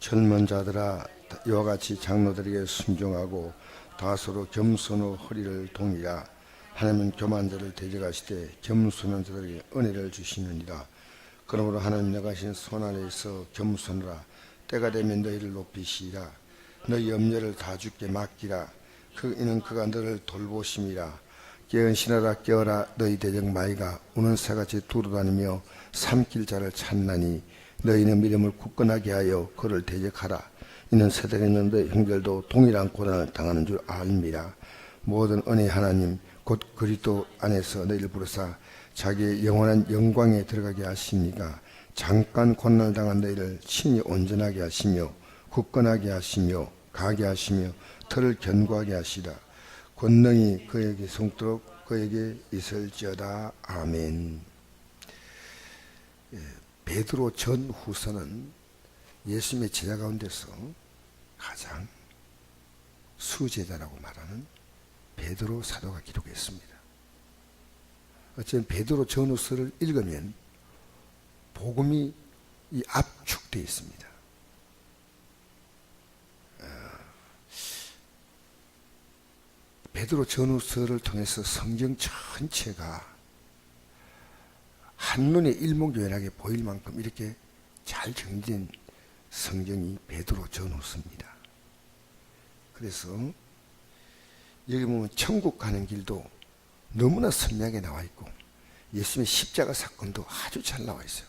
젊은 자들아 이와 같이 장로들에게 순종하고 다소로 겸손의 허리를 동이라. 하나님은 교만자를 대적하시되 겸손한 자들에게 은혜를 주시느니라. 그러므로 하나님 내가신 손 아래에서 겸손하라. 때가 되면 너희를 높이시리라. 너희 염려를 다 주께 맡기라. 이는 그가 너를 돌보심이라. 깨어시나라 깨어라 너희 대적 마이가 우는 새같이 두루다니며 삼킬 자를 찾나니 너희는 믿음을 굳건하게 하여 그를 대적하라. 이는 세상에 있는 너희 형제들도 동일한 고난을 당하는 줄 알미라. 모든 은혜 하나님 곧 그리스도 안에서 너희를 부르사 자기의 영원한 영광에 들어가게 하시니까 잠깐 고난을 당한 너희를 친히 온전하게 하시며 굳건하게 하시며 가게 하시며 털을 견고하게 하시라. 권능이 그에게 성도록 그에게 있을지어다. 아멘. 베드로 전후서는 예수님의 제자 가운데서 가장 수제자라고 말하는 베드로 사도가 기록했습니다. 어쨌든 베드로 전후서를 읽으면 복음이 압축되어 있습니다. 베드로 전후서를 통해서 성경 전체가 한눈에 일목요연하게 보일 만큼 이렇게 잘 정리된 성경이 베드로 전후서입니다. 그래서 여기 보면 천국 가는 길도 너무나 선명하게 나와 있고 예수님의 십자가 사건도 아주 잘 나와 있어요.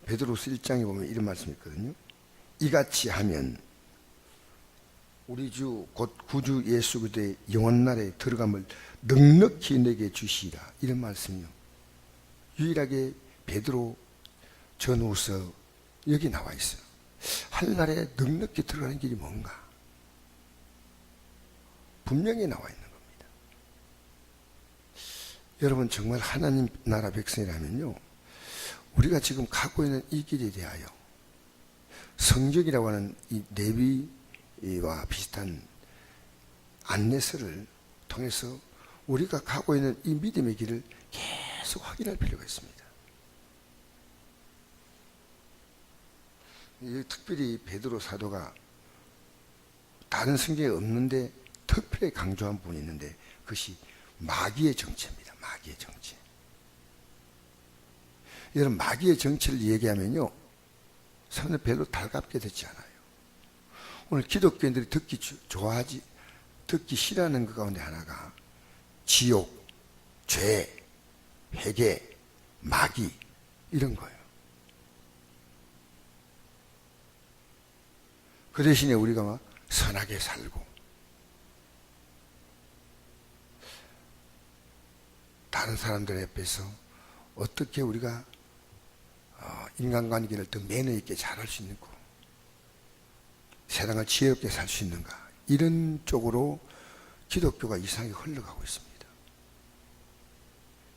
베드로서 1장에 보면 이런 말씀이 있거든요. 이같이 하면 우리 주 곧 구주 예수 그리스도의 영원나라에 들어감을 넉넉히 내게 주시리라. 이런 말씀이요. 유일하게 베드로 전후서 여기 나와 있어요. 하늘나라에 넉넉히 들어가는 길이 뭔가? 분명히 나와 있는 겁니다. 여러분 정말 하나님 나라 백성이라면요, 우리가 지금 가고 있는 이 길에 대하여 성경이라고 하는 이 내비와 비슷한 안내서를 통해서 우리가 가고 있는 이 믿음의 길을 계속 확인할 필요가 있습니다. 특별히 베드로 사도가 다른 성경에 없는데 특별히 강조한 부분이 있는데 그것이 마귀의 정체입니다. 마귀의 정체. 여러분 마귀의 정체를 얘기하면요 사람들 별로 달갑게 듣지 않아요. 오늘 기독교인들이 듣기 싫어하는 그 가운데 하나가 지옥, 죄, 회개, 마귀 이런 거예요. 그 대신에 우리가 막 선하게 살고 다른 사람들 앞에서 어떻게 우리가 인간관계를 더 매너 있게 잘할 수 있는가, 세상을 지혜롭게 살 수 있는가, 이런 쪽으로 기독교가 이상하게 흘러가고 있습니다.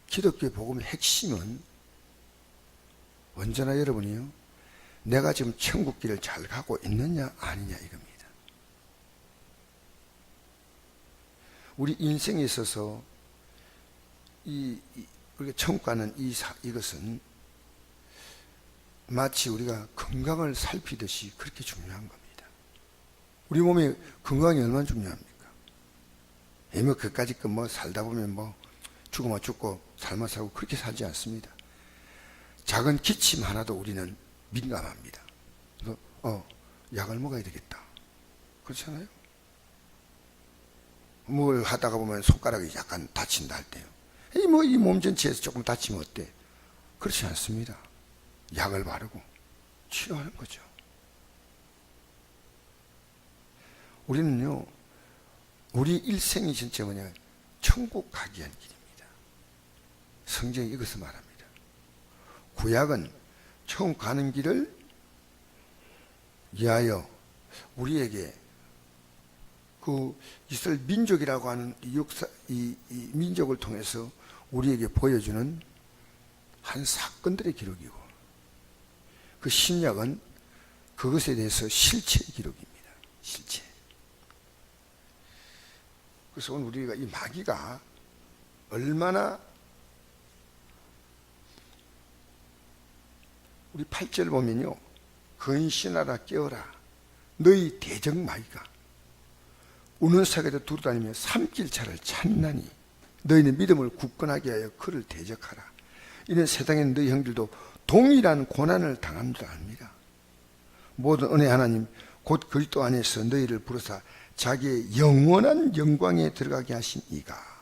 기독교의 복음의 핵심은 언제나 여러분이요, 내가 지금 천국 길을 잘 가고 있느냐 아니냐 이겁니다. 우리 인생에 있어서 우리가 천국 가는 이것은 마치 우리가 건강을 살피듯이 그렇게 중요한 겁니다. 우리 몸의 건강이 얼마나 중요합니까? 뭐 그까짓 거 뭐 살다 보면 뭐 죽으면 죽고 살면 살고 그렇게 살지 않습니다. 작은 기침 하나도 우리는 민감합니다. 그래서 약을 먹어야 되겠다. 그렇잖아요? 뭘 하다가 보면 손가락이 약간 다친다 할 때요. 이 몸 전체에서 조금 다치면 어때? 그렇지 않습니다. 약을 바르고 치료하는 거죠. 우리는요, 우리 일생이 진짜 뭐냐, 천국 가기 위한 길입니다. 성경이 이것을 말합니다. 구약은 천국 가는 길을 위하여 우리에게 그 이스라엘 민족이라고 하는 이 민족을 통해서 우리에게 보여주는 한 사건들의 기록이고, 그 신약은 그것에 대해서 실체의 기록입니다. 실체. 그래서 오늘 우리가 이 마귀가 얼마나 우리 8절 보면요, 근신하라 깨어라 너희 대적마귀가 우는 사계도 두루다니며 삼킬차를 찾나니 너희는 믿음을 굳건하게 하여 그를 대적하라. 이는 세상에 너희 형들도 동일한 고난을 당한 줄 압니다. 모든 은혜 하나님 곧 그리스도 안에서 너희를 부르사 자기의 영원한 영광에 들어가게 하신 이가.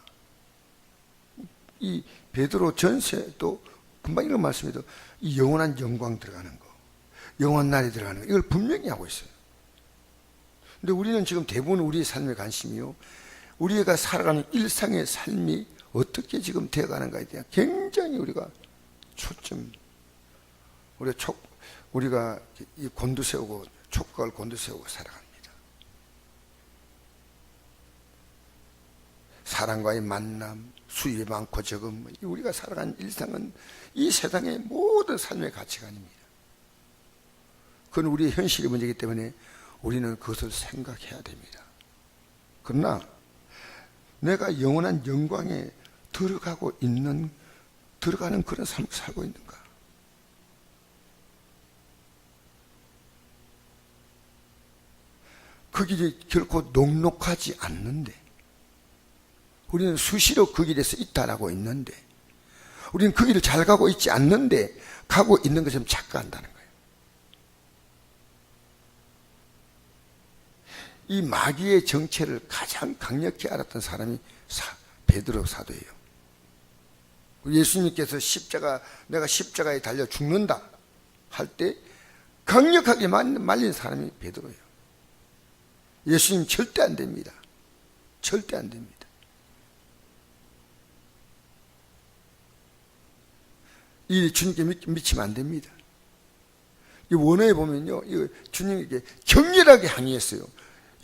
이 베드로 전서도 금방 이런 말씀에도 이 영원한 영광 들어가는 거, 영원한 날이 들어가는 거, 이걸 분명히 하고 있어요. 근데 우리는 지금 대부분 우리의 삶의 관심이요, 우리가 살아가는 일상의 삶이 어떻게 지금 되어가는가에 대한 굉장히 우리가 초점, 우리가 이 곤두세우고 촉각을 곤두세우고 살아갑니다. 사람과의 만남, 수입이 많고 적음, 우리가 살아가는 일상은 이 세상의 모든 삶의 가치관입니다. 그건 우리의 현실의 문제이기 때문에 우리는 그것을 생각해야 됩니다. 그러나 내가 영원한 영광에 들어가는 그런 삶을 살고 있는가? 그 길이 결코 녹록하지 않는데, 우리는 수시로 그 길에서 있다라고 있는데, 우리는 그 길을 잘 가고 있지 않는데 가고 있는 것처럼 착각한다는 거예요. 이 마귀의 정체를 가장 강력히 알았던 사람이 베드로 사도예요. 예수님께서 내가 십자가에 달려 죽는다 할 때 강력하게 말린 사람이 베드로예요. 예수님 절대 안 됩니다. 절대 안 됩니다. 이 주님께 미치면 안 됩니다. 이 원어에 보면요, 주님에게 격렬하게 항의했어요.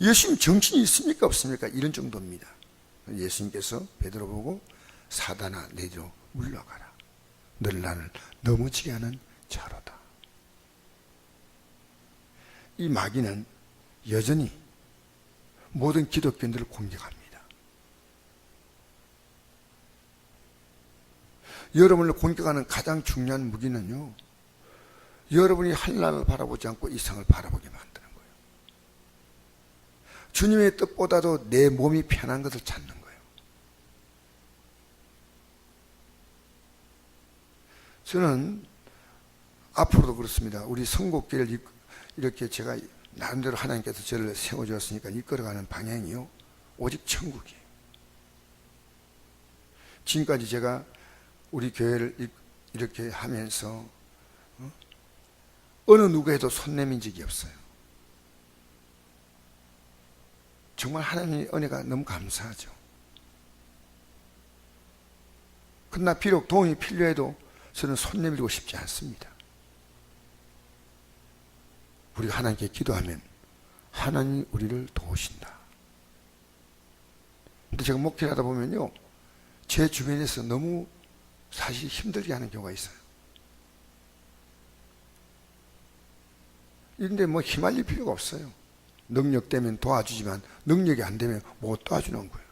예수님 정신이 있습니까 없습니까? 이런 정도입니다. 예수님께서 베드로 보고 사단아 내게로 물러가라. 너를 나를 넘어지게 하는 자로다. 이 마귀는 여전히 모든 기독교인들을 공격합니다. 여러분을 공격하는 가장 중요한 무기는요, 여러분이 하늘을 바라보지 않고 이상을 바라보게 만드는 거예요. 주님의 뜻보다도 내 몸이 편한 것을 찾는 거예요. 저는 앞으로도 그렇습니다. 우리 선곡기를 이렇게 제가 나름대로 하나님께서 저를 세워주었으니까 이끌어가는 방향이요, 오직 천국이에요. 지금까지 제가 우리 교회를 이렇게 하면서 어느 누구에도 손 내민 적이 없어요. 정말 하나님의 은혜가 너무 감사하죠. 그러나 비록 도움이 필요해도 저는 손 내밀고 싶지 않습니다. 우리가 하나님께 기도하면 하나님이 우리를 도우신다. 근데 제가 목회를 하다 보면요, 제 주변에서 너무 사실 힘들게 하는 경우가 있어요. 그런데 뭐 휘말릴 필요가 없어요. 능력 되면 도와주지만 능력이 안 되면 못 도와주는 거예요.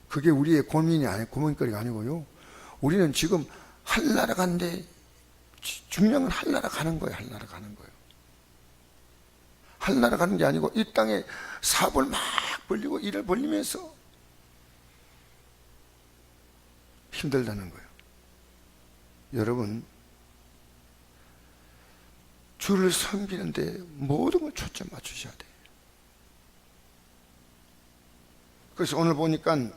그게 우리의 고민거리가 아니고요, 우리는 지금 하늘나라 가는데 중요한 건 하늘나라 가는 거예요. 하늘나라 가는 거예요. 하늘나라 가는 게 아니고 이 땅에 사업을 막 벌리고 일을 벌리면서 힘들다는 거예요. 여러분, 주를 섬기는데 모든 걸 초점 맞추셔야 돼요. 그래서 오늘 보니까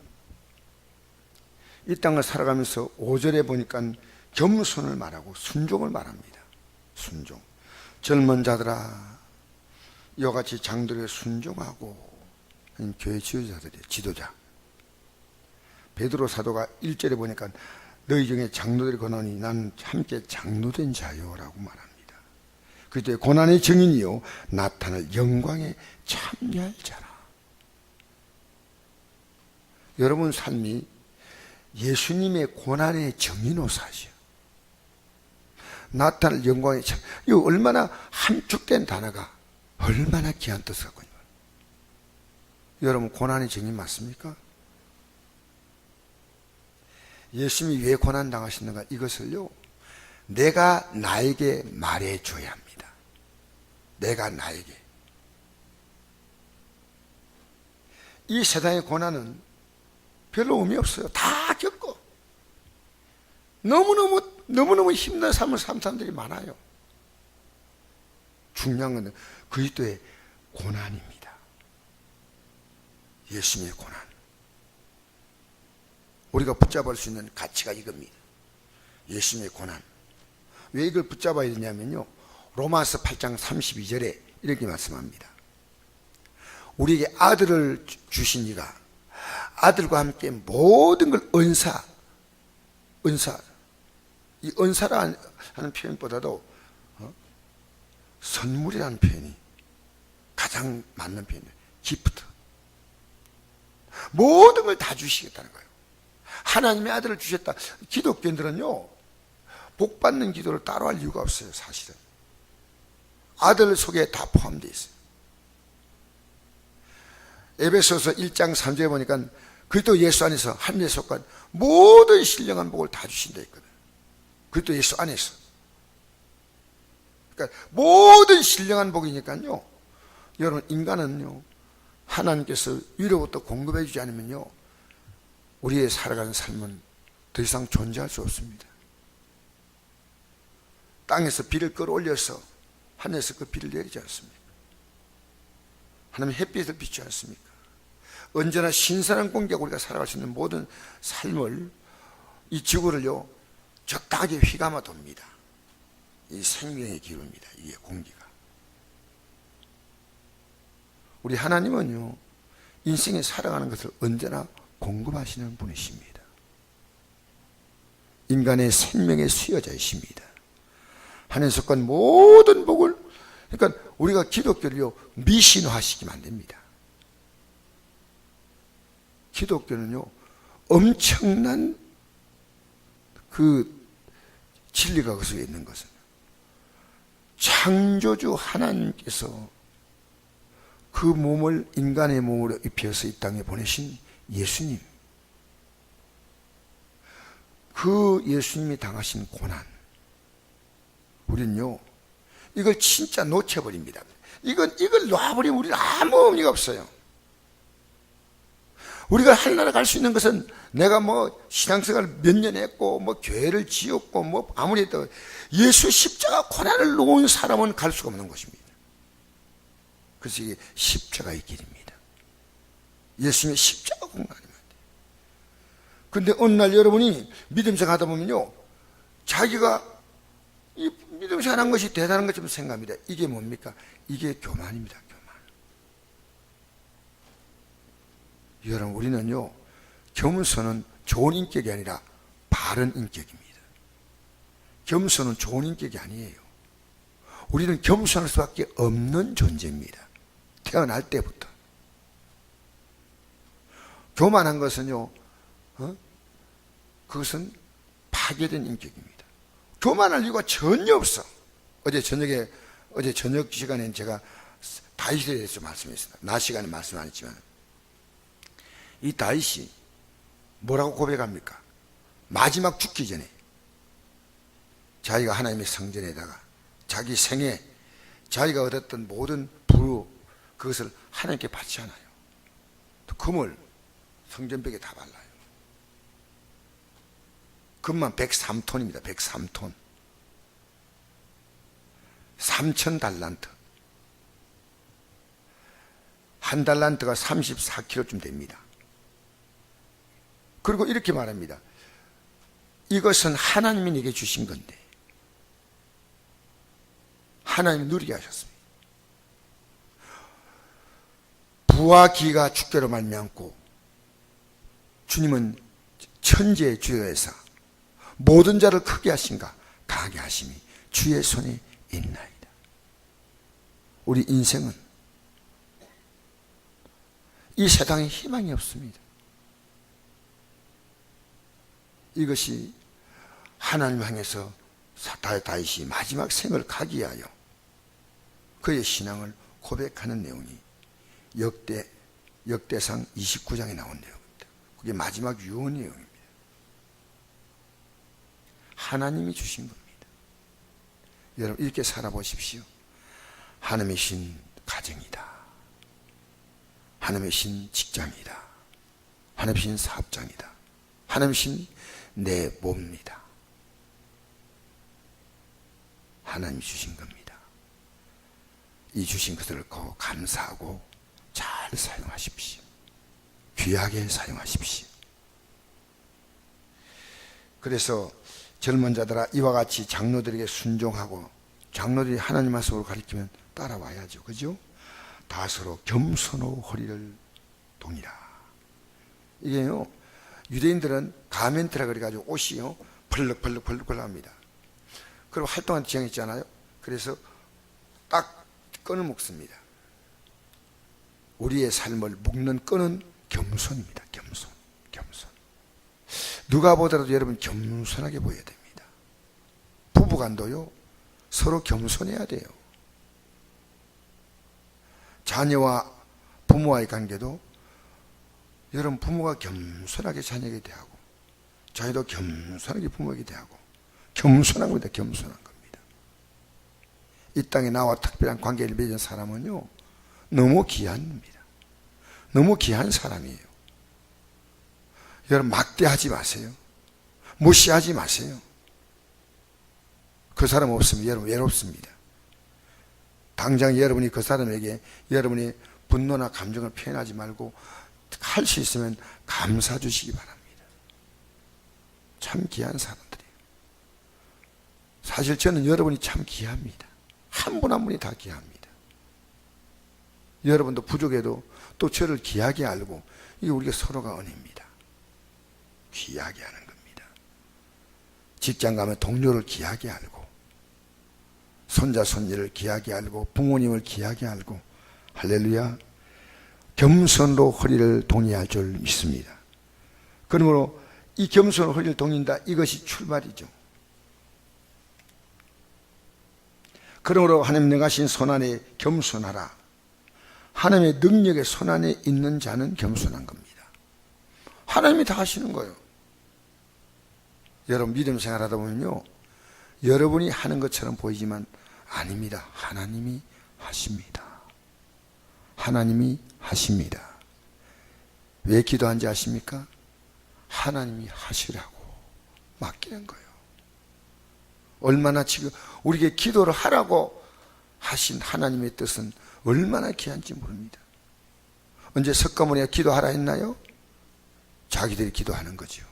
이 땅을 살아가면서 5절에 보니까 겸손을 말하고 순종을 말합니다. 순종. 젊은 자들아 이와 같이 장들에게 순종하고, 교회 지도자들이에요. 지도자. 베드로 사도가 1절에 보니까 너희 중에 장로들이 권하니 나는 함께 장로된 자요라고 말합니다. 그때 고난의 증인이요 나타날 영광에 참여할 자라. 여러분 삶이 예수님의 고난의 증인으로 사시오. 나타날 영광에 참, 이거 얼마나 함축된 단어가 얼마나 귀한 뜻을 갖고 있는 거예요. 여러분 고난의 증인 맞습니까? 예수님이 왜 고난 당하시는가? 이것을요 내가 나에게 말해줘야 합니다. 내가 나에게. 이 세상의 고난은 별로 의미 없어요. 다 겪고 너무너무 힘든 삶을 사는 사람들이 많아요. 중요한 건 그리스도의 고난입니다. 예수님의 고난. 우리가 붙잡을 수 있는 가치가 이겁니다. 예수님의 고난. 왜 이걸 붙잡아야 되냐면요, 로마서 8장 32절에 이렇게 말씀합니다. 우리에게 아들을 주신 이가 아들과 함께 모든 걸 은사, 이 은사라 하는 표현보다도 선물이라는 표현이 가장 맞는 표현이에요. 기프트. 모든 걸 다 주시겠다는 거예요. 하나님의 아들을 주셨다. 기독교인들은요, 복 받는 기도를 따로 할 이유가 없어요. 사실은 아들 속에 다 포함되어 있어요. 에베소서 1장 3절에 보니까 그리스도 예수 안에서 하늘에 속한 모든 신령한 복을 다 주신다 했거든. 그리스도 예수 안에서. 그러니까 모든 신령한 복이니까요, 여러분, 인간은요, 하나님께서 위로부터 공급해 주지 않으면요, 우리의 살아가는 삶은 더 이상 존재할 수 없습니다. 땅에서 비를 끌어올려서 하늘에서 그 비를 내리지 않습니까? 하나님 햇빛을 비추지 않습니까? 언제나 신선한 공기가 우리가 살아갈 수 있는 모든 삶을, 이 지구를요, 적당하게 휘감아 돕니다. 이 생명의 기후입니다. 이게 공기가. 우리 하나님은요, 인생에 살아가는 것을 언제나 공급하시는 분이십니다. 인간의 생명의 수여자이십니다. 하늘에 속한 모든 복을, 그러니까 우리가 기독교를요, 미신화시키면 안 됩니다. 기독교는요, 엄청난 그 진리가 그 속에 있는 것은, 창조주 하나님께서 그 몸을 인간의 몸으로 입혀서 이 땅에 보내신 예수님, 그 예수님이 당하신 고난, 우리는요, 이걸 진짜 놓쳐버립니다. 이걸 놔버리면 우리는 아무 의미가 없어요. 우리가 하늘나라 갈 수 있는 것은, 내가 뭐 신앙생활을 몇 년 했고 뭐 교회를 지었고 뭐 아무리 해도 예수 십자가 고난을 놓은 사람은 갈 수가 없는 것입니다. 그래서 이게 십자가의 길입니다. 예수님의 십자가 공간입니다. 그런데 어느 날 여러분이 믿음 생활하다 보면요, 자기가 이 믿음 생활한 것이 대단한 것처럼 생각합니다. 이게 뭡니까? 이게 교만입니다. 교만. 여러분, 우리는요, 겸손은 좋은 인격이 아니라 바른 인격입니다. 겸손은 좋은 인격이 아니에요. 우리는 겸손할 수밖에 없는 존재입니다. 태어날 때부터. 교만한 것은요, 그것은 파괴된 인격입니다. 교만할 이유가 전혀 없어. 어제 저녁 시간에 제가 다윗에 대해서 말씀했습니다. 낮 시간에 말씀 안 했지만, 이 다윗이 뭐라고 고백합니까? 마지막 죽기 전에 자기가 하나님의 성전에다가 자기 생에 자기가 얻었던 모든 부로 그것을 하나님께 바치잖아요. 또 금을 성전벽에 다 발라요. 금만 103톤입니다. 103톤. 3,000달란트. 한 달란트가 34kg쯤 됩니다. 그리고 이렇게 말합니다. 이것은 하나님이 내게 주신 건데 하나님이 누리게 하셨습니다. 부와 기가 주께로 말미암고 주님은 천지의 주여에서 모든 자를 크게 하신가 강하게 하심이 주의 손에 있나이다. 우리 인생은 이 세상에 희망이 없습니다. 이것이 하나님 향해서 다윗이 마지막 생을 가기 위하여 그의 신앙을 고백하는 내용이 역대상 29장에 나온 내용입니다. 그게 마지막 유언 내용입니다. 하나님이 주신 겁니다. 여러분 이렇게 살아보십시오. 하나님의 신 가정이다. 하나님의 신 직장이다. 하나님의 신 사업장이다. 하나님의 신 내 몸입니다. 하나님이 주신 겁니다. 이 주신 것들을 감사하고 잘 사용하십시오. 귀하게 사용하십시오. 그래서 젊은 자들아 이와 같이 장로들에게 순종하고, 장로들이 하나님 말씀으로 가르치면 따라와야죠. 그죠? 다서로 겸손하고 허리를 동이라. 이게요, 유대인들은 가멘트라 그래가지고 옷이요 벌럭벌럭 합니다. 그리고 활동한 지형이 있잖아요. 그래서 딱 끈을 묶습니다. 우리의 삶을 묶는 끈은 겸손입니다. 겸손. 누가 보더라도 여러분 겸손하게 보여야 됩니다. 부부간도요 서로 겸손해야 돼요. 자녀와 부모와의 관계도 여러분 부모가 겸손하게 자녀에게 대하고, 자녀도 겸손하게 부모에게 대하고, 겸손한 겁니다. 겸손한 겁니다. 이 땅에 나와 특별한 관계를 맺은 사람은요 너무 귀합니다. 너무 귀한 사람이에요. 여러분 막대하지 마세요. 무시하지 마세요. 그 사람 없으면 여러분 외롭습니다. 당장 여러분이 그 사람에게 여러분이 분노나 감정을 표현하지 말고 할 수 있으면 감사 주시기 바랍니다. 참 귀한 사람들이에요. 사실 저는 여러분이 참 귀합니다. 한 분 한 분이 다 귀합니다. 여러분도 부족해도 또 저를 귀하게 알고, 이게 우리가 서로가 은혜입니다. 귀하게 하는 겁니다. 직장 가면 동료를 귀하게 알고, 손자 손녀를 귀하게 알고, 부모님을 귀하게 알고, 할렐루야. 겸손으로 허리를 동이할 줄 믿습니다. 그러므로 이 겸손으로 허리를 동인다, 이것이 출발이죠. 그러므로 하나님 능하신 손안에 겸손하라. 하나님의 능력의 손안에 있는 자는 겸손한 겁니다. 하나님이 다 하시는 거예요. 여러분 믿음 생활하다 보면요, 여러분이 하는 것처럼 보이지만 아닙니다. 하나님이 하십니다. 하나님이 하십니다. 왜 기도한지 아십니까? 하나님이 하시라고 맡기는 거예요. 얼마나 지금 우리에게 기도를 하라고 하신 하나님의 뜻은 얼마나 귀한지 모릅니다. 언제 석가모니가 기도하라 했나요? 자기들이 기도하는 거죠.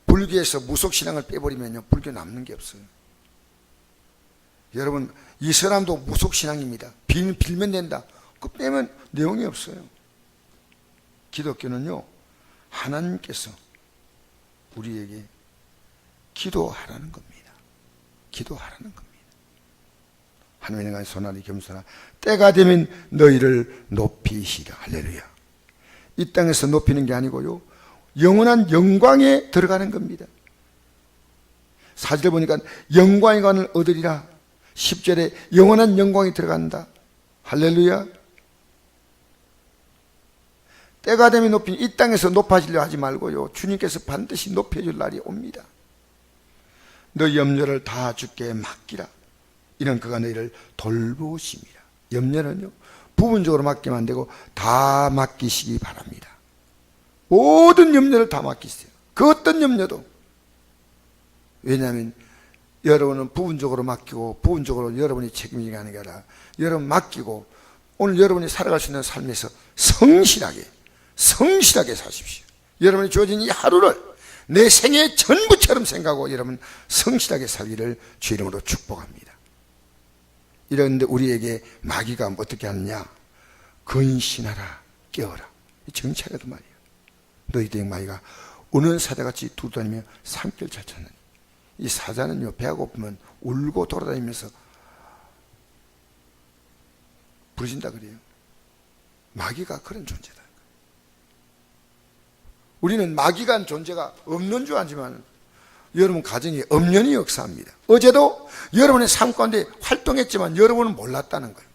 불교에서 무속신앙을 빼버리면요 불교 남는 게 없어요. 여러분 이슬람도 무속신앙입니다. 빌면 된다. 그 빼면 내용이 없어요. 기독교는요 하나님께서 우리에게 기도하라는 겁니다. 기도하라는 겁니다. 하나님의 능한 손아래 겸손하 때가 되면 너희를 높이시라. 할렐루야. 이 땅에서 높이는 게 아니고요 영원한 영광에 들어가는 겁니다. 사절을 보니까 영광의 관을 얻으리라. 10절에 영원한 영광에 들어간다. 할렐루야. 때가 되면 높이니 이 땅에서 높아지려 하지 말고요 주님께서 반드시 높여줄 날이 옵니다. 너 염려를 다 주께 맡기라. 이는 그가 너희를 돌보심이라. 염려는요 부분적으로 맡기면 안 되고 다 맡기시기 바랍니다. 모든 염려를 다 맡기세요. 그 어떤 염려도. 왜냐하면 여러분은 부분적으로 맡기고 부분적으로 여러분이 책임이 가는 게 아니라 여러분 맡기고 오늘 여러분이 살아갈 수 있는 삶에서 성실하게 사십시오. 여러분이 주어진 이 하루를 내 생애 전부처럼 생각하고 여러분 성실하게 살기를 주 이름으로 축복합니다. 이런데 우리에게 마귀가 어떻게 하느냐? 근신하라, 깨어라. 정치하거든 말이에요. 너희들 마귀가 우는 사자같이 두루다니며 산길 잘 찾느니. 이 사자는요 배가 고프면 울고 돌아다니면서 부르진다 그래요. 마귀가 그런 존재다. 우리는 마귀가 존재가 없는 줄 알지만 여러분 가정에 엄연히 역사합니다. 어제도 여러분의 삶 가운데 활동했지만 여러분은 몰랐다는 거예요.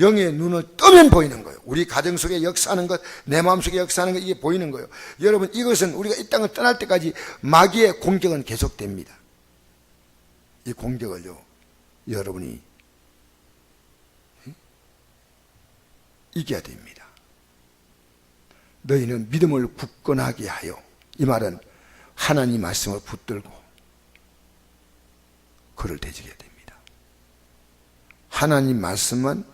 영의 눈을 뜨면 보이는 거예요. 우리 가정 속에 역사하는 것, 내 마음속에 역사하는 것, 이게 보이는 거예요. 여러분 이것은 우리가 이 땅을 떠날 때까지 마귀의 공격은 계속됩니다. 이 공격을요, 여러분이 이겨야 됩니다. 너희는 믿음을 굳건하게 하여, 이 말은 하나님 말씀을 붙들고 그를 대적해야 됩니다. 하나님 말씀은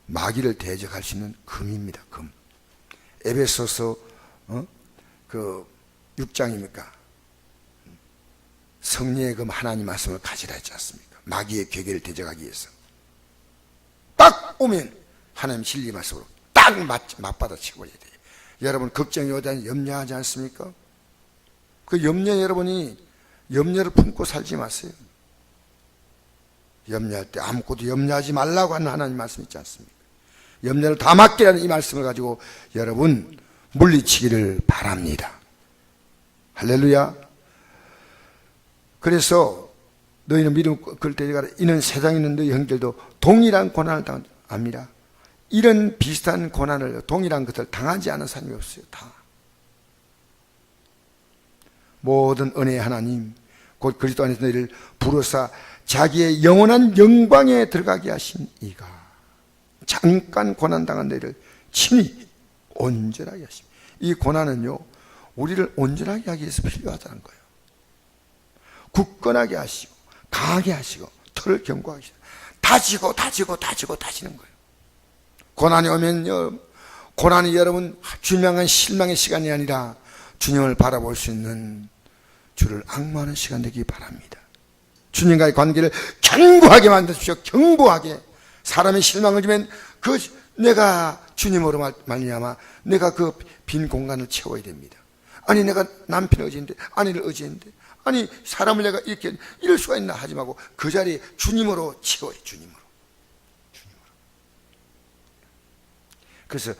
마귀를 대적할 수 있는 금입니다. 금. 에베소서 그 6장입니까? 성령의 금 하나님 말씀을 가지라 했지 않습니까? 마귀의 괴계를 대적하기 위해서. 딱 오면 하나님 진리 말씀으로 딱 맞받아치고 버려야 돼요. 여러분 걱정이 오다니 염려하지 않습니까? 그 염려, 여러분이 염려를 품고 살지 마세요. 염려할 때 아무것도 염려하지 말라고 하는 하나님 말씀 있지 않습니까? 염려를 다 맡기라는 이 말씀을 가지고 여러분 물리치기를 바랍니다. 할렐루야. 그래서 너희는 믿음 그를 데려가라. 이는 세상에 있는 너희 형제들도 동일한 고난을 당합니다. 이런 비슷한 고난을, 동일한 것을 당하지 않은 사람이 없어요. 다. 모든 은혜의 하나님 곧 그리스도 안에서 너희를 부르사 자기의 영원한 영광에 들어가게 하신 이가 잠깐 고난당한 너희를 친히 온전하게 하십니다. 이 고난은요, 우리를 온전하게 하기 위해서 필요하다는 거예요. 굳건하게 하시고 강하게 하시고 털을 견고하게 하시고 다지는 거예요. 고난이 오면요, 고난이 여러분 주명한 실망의 시간이 아니라 주님을 바라볼 수 있는 주를 앙모하는 시간 되기 바랍니다. 주님과의 관계를 견고하게 만드십시오. 견고하게. 사람의 실망을 주면 그 내가 주님으로 말미암아 내가 그 빈 공간을 채워야 됩니다. 아니 내가 남편을 의지했는데, 아내를 의지했는데, 아니 사람을 내가 이렇게 이럴 수가 있나 하지 말고 그 자리에 주님으로 채워요. 주님으로. 그래서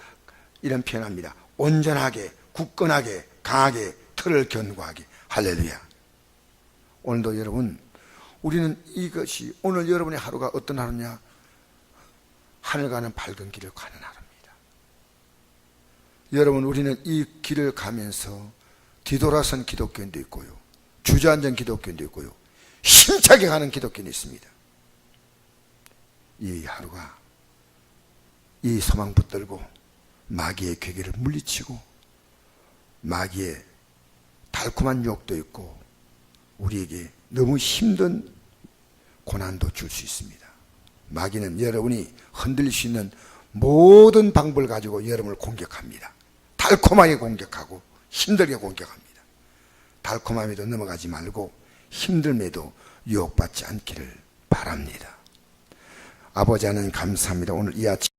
이런 표현합니다. 온전하게, 굳건하게, 강하게, 털을 견고하게. 할렐루야. 오늘도 여러분, 우리는 이것이, 오늘 여러분의 하루가 어떤 하루냐? 하늘 가는 밝은 길을 가는 하루입니다. 여러분, 우리는 이 길을 가면서 뒤돌아선 기독교인도 있고요, 주저앉은 기독교인도 있고요, 힘차게 가는 기독교인이 있습니다. 이 하루가 이 소망 붙들고 마귀의 괴계를 물리치고 마귀의 달콤한 유혹도 있고 우리에게 너무 힘든 고난도 줄 수 있습니다. 마귀는 여러분이 흔들릴 수 있는 모든 방법을 가지고 여러분을 공격합니다. 달콤하게 공격하고 힘들게 공격합니다. 달콤함에도 넘어가지 말고 힘듦에도 유혹받지 않기를 바랍니다. 아버지 하나님 감사합니다. 오늘 이 아침